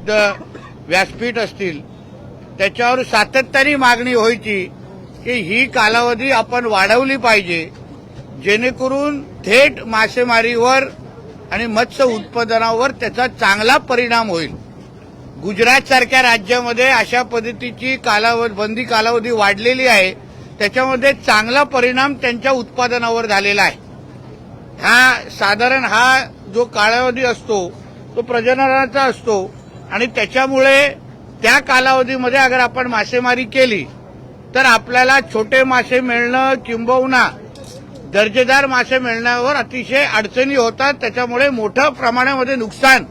विविध व्यासपीठ असतील त्याच्यावर सातत्याने मागणी व्हायची की ही कालावधी आपण वाढवली पाहिजे, जेणेकरून थेट मासेमारीवर आणि मत्स्य उत्पादनावर त्याचा चांगला परिणाम होईल। गुजरात सारख्या राज्यामध्ये अशा पद्धतीची बंदी कालावधी वाढलेली आहे, त्याच्यामध्ये चांगला परिणाम त्यांच्या उत्पादनावर झालेला आहे। साधारण हा जो कालावधी असतो तो प्रजननाचा असतो आणि त्याच्यामुळे त्या कालावधीमध्ये अगर आपण मासेमारी केली तर आपल्याला छोटे मासे मिळणं किंबहुना दर्जेदार मासे मिळण्यावर अतिशय अडचणी होतात। त्याच्यामुळे मोठ्या प्रमाणामध्ये नुकसान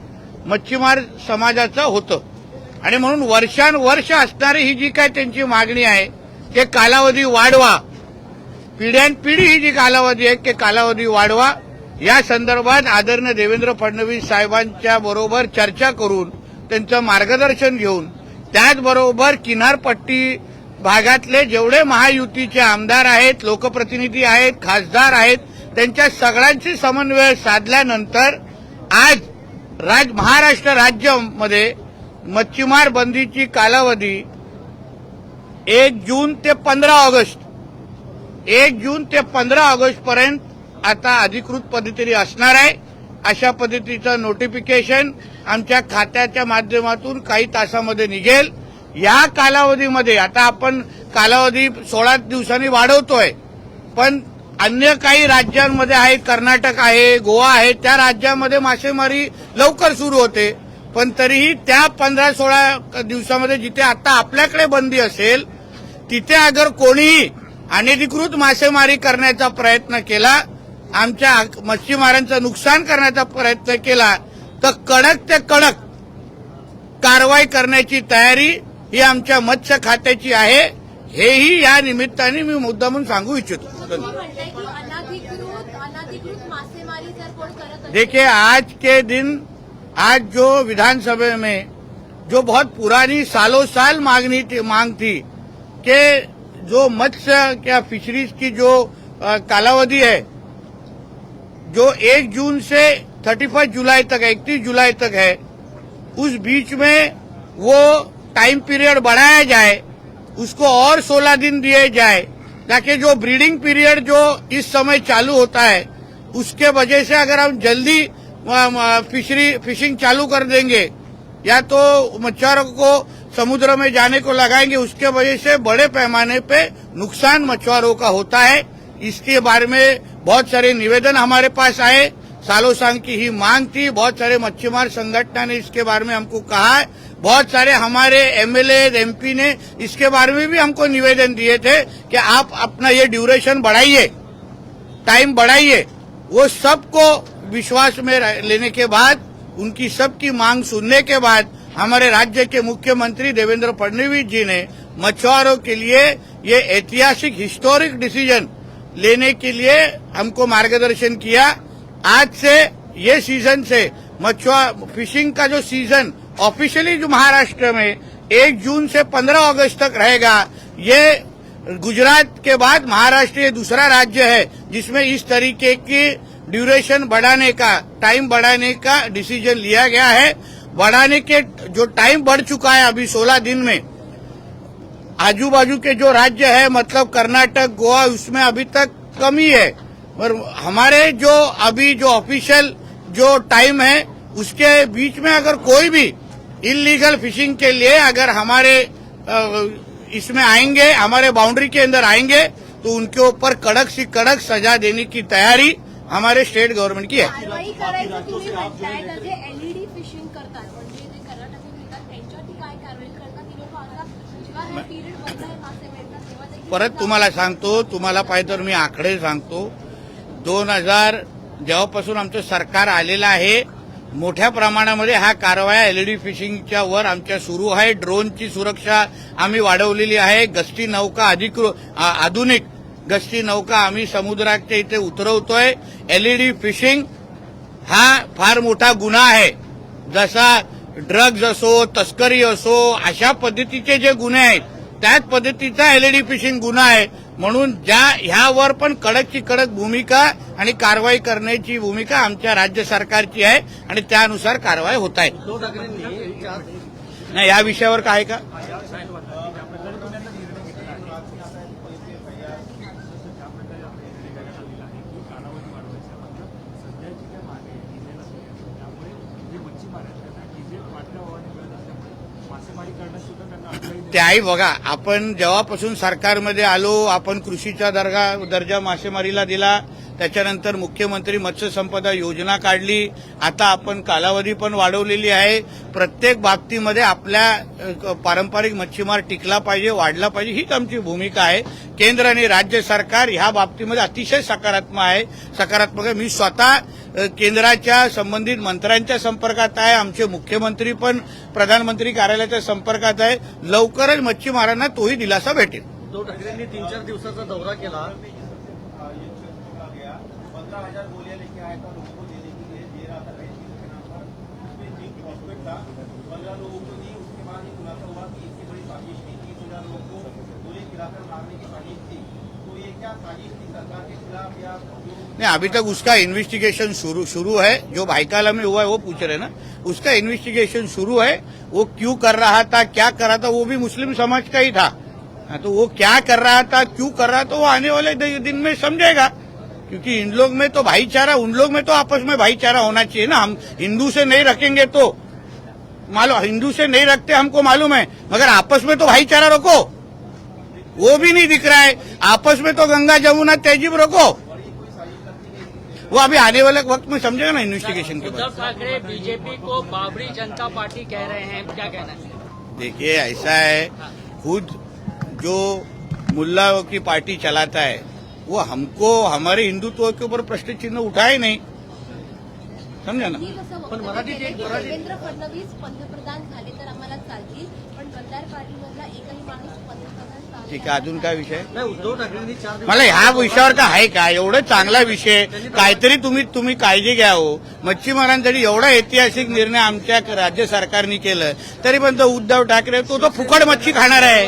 मच्छीमार समाजाचं होतं आणि म्हणून वर्षानुवर्ष असणारी ही जी काय त्यांची मागणी आहे ते कालावधी वाढवा, पिढ्यानपिढी ही जी कालावधी आहे ते कालावधी वाढवा। या संदर्भात आदरणीय देवेंद्र फडणवीस साहेबांच्या बरोबर चर्चा करून त्यांचं मार्गदर्शन घेऊन त्याचबरोबर किनारपट्टी भागातले जेवढे महायुतीचे आमदार आहेत, लोकप्रतिनिधी आहेत, खासदार आहेत, त्यांच्या सगळ्यांची समन्वय साधल्यानंतर आज महाराष्ट्र राज्यामध्ये मच्छीमार बंदीची कालावधी 1 जून ते 15 ऑगस्ट 1 जून ते 15 ऑगस्ट पर्यंत आता अधिकृत पद्धतीने असणार आहे। अशा पद्धतीचं नोटिफिकेशन आमच्या खात्याच्या माध्यमातून काही तासामध्ये निघेल। या कालावधीमध्ये आता आपण कालावधी 16 दिवसांनी वाढवतोय, पण अन्य काही राज्यांमध्ये आहे, कर्नाटक आहे, गोवा आहे, त्या राज्यामध्ये मासेमारी लवकर सुरू होते, पण तरीही त्या 15-16 दिवसामध्ये जिथे आता आपल्याकडे बंदी असेल तिथे अगर कोणीही अनधिकृत मासेमारी करण्याचा प्रयत्न केला, आमच्या मच्छीमारांचं नुकसान करण्याचा प्रयत्न केला तर कडक ते कडक कारवाई करण्याची तयारी ही आमच्या मत्स्य खात्याची आहे। हेही या निमित्ताने मी मुद्दामून सांगू इच्छितो। देखिए, आज के दिन आज जो विधानसभा में जो बहुत पुरानी सालों साल मांग थी कि जो मत्स्य क्या फिशरीज की जो कालावधि है जो 1 जून से 31 जुलाई तक 31 जुलाई तक है, उस बीच में वो टाइम पीरियड बढ़ाया जाए, उसको और 16 दिन दिए जाए, ताकि जो ब्रीडिंग पीरियड जो इस समय चालू होता है उसके वजह से अगर हम जल्दी फिशिंग चालू कर देंगे या तो मछुआरों को समुद्र में जाने को लगाएंगे, उसके वजह से बड़े पैमाने पे नुकसान मछुआरों का होता है। इसके बारे में बहुत सारे निवेदन हमारे पास आए, सालों साल की ही मांग थी, बहुत सारे मच्छीमार संगठन ने इसके बारे में हमको कहा है, बहुत सारे हमारे एमएलए एमपी ने इसके बारे में भी हमको निवेदन दिए थे कि आप अपना ये ड्यूरेशन बढ़ाइए, टाइम बढ़ाइए। वो सबको विश्वास में लेने के बाद, उनकी सबकी मांग सुनने के बाद हमारे राज्य के मुख्यमंत्री देवेंद्र फडणवीस जी ने मछुआरों के लिए ये ऐतिहासिक हिस्टोरिक डिसीजन लेने के लिए हमको मार्गदर्शन किया। आज से ये सीजन से फिशिंग का जो सीजन ऑफिशियली जो महाराष्ट्र में 1 जून से 15 अगस्त तक रहेगा, ये गुजरात के बाद महाराष्ट्र ये दूसरा राज्य है जिसमें इस तरीके की ड्यूरेशन बढ़ाने का, टाइम बढ़ाने का डिसीजन लिया गया है। बढ़ाने के जो टाइम बढ़ चुका है अभी 16 दिन में, आजू बाजू के जो राज्य है मतलब कर्नाटक, गोवा, उसमें अभी तक कमी है, और हमारे जो अभी जो ऑफिशियल जो टाइम है उसके बीच में अगर कोई भी इलीगल फिशिंग के लिए अगर हमारे इसमें आएंगे, हमारे बाउंड्री के अंदर आएंगे, तो उनके ऊपर कड़क से कड़क सजा देने की तैयारी हमारे स्टेट गवर्नमेंट की है। परत तुम्हाला सांगतो, तुम्हाला पाहिजे तर मी आकडे सांगतो। 2000 जेव्हापासून आमचं सरकार आलेलं आहे, मोठ्या प्रमाणामध्ये हा कारवाया एलईडी फिशिंगच्या वर आमच्या सुरू आहे। ड्रोनची सुरक्षा आम्ही वाढवलेली आहे। गस्ती नौका आधुनिक गस्ती नौका आम्ही समुद्राच्या इथे उतरवतोय। एलईडी फिशिंग हा फार मोठा गुन्हा आहे, जसा ड्रग्ज असो, तस्करी असो, अशा पद्धतीचे जे गुन्हे आहेत त्याच पद्धतीचा एलईडी फिशिंग गुन्हा आहे. म्हणून ह्यावर पण कडकची कडक भूमिका आणि कारवाई करण्याची भूमिका आमच्या राज्य सरकारची आहे आणि त्यानुसार कारवाई होत आहे. नाही, या विषयावर काय का त्याही बघा, आपण जेव्हापासून सरकारमध्ये आलो, आपण कृषीचा दर्जा मासेमारीला दिला, त्याच्यानंतर मुख्यमंत्री मत्स्य संपदा योजना काढली, आता आपण कालावधी पण वाढवलेली आहे. प्रत्येक बाबतीमध्ये आपल्या पारंपरिक मच्छीमार टिकला पाहिजे, वाढला पाहिजे, हीच आमची भूमिका आहे. केंद्र आणि राज्य सरकार ह्या बाबतीमध्ये अतिशय सकारात्मक आहे. मी स्वतः केंद्राच्या संबंधित मंत्र्यांच्या संपर्कात आहे. आमचे मुख्यमंत्री पण प्रधानमंत्री कार्यालयाच्या संपर्कात आहे. लवकरच मच्छीमारांना तोही दिलासा भेटेल. उद्धव ठाकरेंनी 3-4 दिवसाचा दौरा केला. 15,000 बोलियां लेके आया था, लोगों को देने के लिए दे रहा था रेजिंग के नाम पर. उसमें एक प्रॉफिट था, 15 लोगों को दी. उसके बाद ये खुलासा हुआ कि इतनी बड़ी साजिश थी, 30,000 लोगों को गोली खिलाकर मारने की साजिश थी. तो ये क्या साजिश थी सरकार के खिलाफ या नहीं, अभी तक उसका इन्वेस्टिगेशन शुरू है. जो भाईकाला में हुआ है वो पूछ रहे ना, उसका इन्वेस्टिगेशन शुरू है. वो क्यों कर रहा था, क्या कर रहा था, वो भी मुस्लिम समाज का ही था. तो वो क्या कर रहा था, क्यों कर रहा था, वो आने वाले दिन में समझेगा. क्योंकि इन लोग में तो भाईचारा, उन लोग में तो आपस में भाईचारा होना चाहिए ना. हम हिंदू से नहीं रखेंगे तो मालूम, हिंदू से नहीं रखते हमको मालूम है, मगर आपस में तो भाईचारा रखो, वो भी नहीं दिख रहा है. आपस में तो गंगा जमुना तहजीब रखो. वो अभी आने वाले वक्त में समझेगा ना इन्वेस्टिगेशन के बाद. उद्धव ठाकरे बीजेपी को बाबरी जनता पार्टी कह रहे हैं, क्या कहना है? देखिए, ऐसा है, खुद जो मुल्लाओं की पार्टी चलाता है वो हमको हमारे हिंदुत्व के ऊपर प्रश्न चिन्ह उठाए नहीं, समझा ना. पण मराठीत देवेंद्र फडणवीस पंतप्रधान झाले तर आम्हाला चालतील, पण गद्दार पार्टीमधला एकही माणूस पंतप्रधान झाला ठीक आहे. अजून काय विषय नाही, उद्धव ठाकरेंनी 4 दिवस मला ह्या विषयावर का आहे का एवढं चांगला विषय, काहीतरी तुम्ही काळजी घ्या हो. मच्छीमारांसाठी एवढा ऐतिहासिक निर्णय आमच्या राज्य सरकारने केलं, तरी पण तो उद्धव ठाकरे तो फुकट मच्छी खाणार आहे.